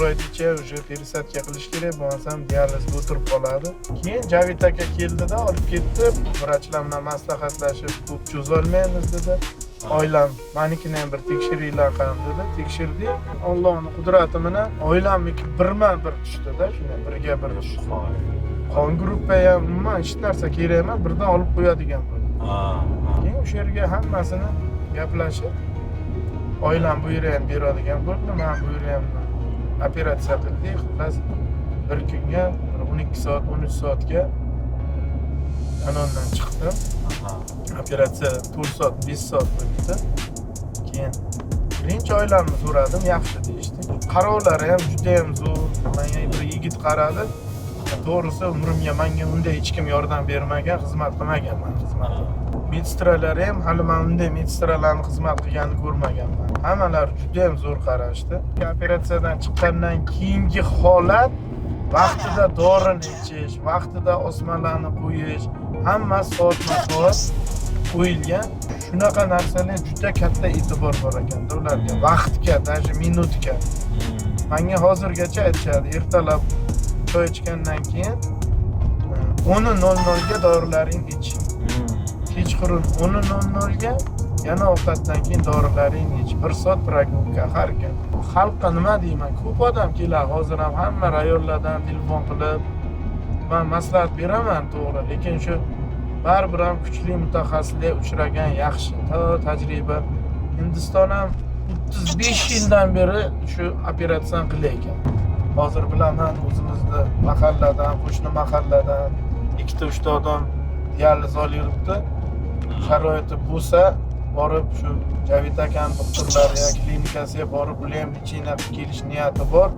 oygacha уже пересадка qilish kerak, bo'lmasam dializga o'tirib qoladi. Keyin Javid aka keldida olib ketdi. Vrachlar bilan maslahatlashib, ko'p cho'zolmaymiz dedi. Oilam manikini ham bir tekshiringlar ham dedi. Tekshirdik. Allohning qudrati bilan oilamniki birma-bir tushdi-da, shunday birga bir tushdi. Qon gruppa ham umuman hech narsa kerak emas, birdan olib qo'yadigan bo'ldi. Keyin o'sha yerga hammasini gaplashib, oilam bu yerga ham beradigan bo'ldi, men bu yerga ham operatsiya qildik. Xullas bir kunga 12 soat, 13 soatga kanondan chiqdim. Operatsiya 4 soat, 5 soat o'tdi. Keyin birinchi oilamni so'radim, yaxshi deyishdi. Qarovlari ham juda ham zo'r. Menga bir yigit qaradi. To'g'risi umrimga menga unday hech kim yordam bermagan, xizmat qilmaganman xizmatda. Medstralar ham hali men unday medstralarning xizmat qilganini ko'rmaganman. Hammalar juda ham zo'r qarashdi. Operatsiyadan chiqqandan keyingi holat vaqtida dorini ichish, vaqtida osmalarni qo'yish, hamma soatma-soat qo'yilgan. Shunaqa narsalar juda katta e'tibor bor ekan ularga. Vaqtga, даже minutga. Menga hozirgacha aytishadi, ertalab choy ichgandan keyin 10:00 ga dorilaring ich. Kechqurun 10:00 ga yana ovqatdan keyin dorilaring ich. 1 soat прогулка har kun. Xalqqa nima deyman? Ko'p odam keladi hozir ham hamma rayonlardan telefon qilib men maslahat beraman to'g'ri, lekin shu baribir ham kuchli mutaxassislar uchragan yaxshi. Tajriba Hindiston ham 35 yildan beri shu operatsiyani qilar ekan. Hozir bilaman o'zimizda mahalladan, qo'shni mahalladan 2-3 odam dializ olib yuribdi. Sharoiti bo'lsa, borib shu Javid akaning doktorlari yoki klinikasiga borib, ular ham lecheniya qilib kelish niyati bor.